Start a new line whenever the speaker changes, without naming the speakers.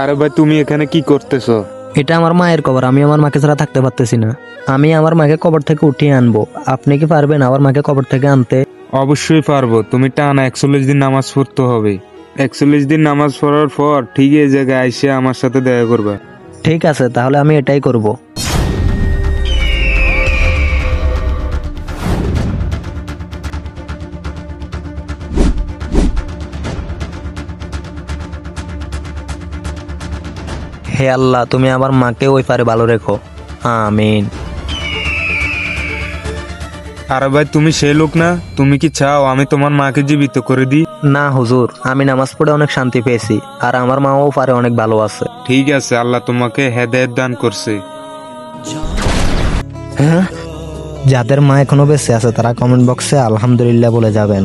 আরে ভাই তুমি এখানে কি করতেছো?
এটা আমার মায়ের কবর, আমি আমার মাকে ছাড়া থাকতে পারতেছি না। আমি আমার মাকে কবর থেকে উঠিয়ে আনবো। আপনি কি পারবেন আমার মাকে কবর থেকে আনতে?
অবশ্যই পারবো। তুমি টানা 41 দিন নামাজ পড়তে হবে। 41 দিন নামাজ পড়ার পর ঠিক এই জায়গায় আইসে আমার সাথে দেখা করবা।
ঠিক আছে, তাহলে আমি এটাই করব। হে আল্লাহ, তুমি আমার মাকে ওই পারে ভালো রেখো, আমিন।
আরে ভাই তুমি সেই লোক না? তুমি কি চাও আমি তোমার মাকে জীবিত করে দিই?
না হুজুর, আমি নামাজ পড়ে অনেক শান্তি পেয়েছি, আর আমার মাও পারে অনেক ভালো আছে।
ঠিক আছে, আল্লাহ তোমাকে হেদায়েত দান করছে।
যাদের মা এখনো বেঁচে আছে তারা কমেন্ট বক্সে আলহামদুলিল্লাহ বলে যাবেন।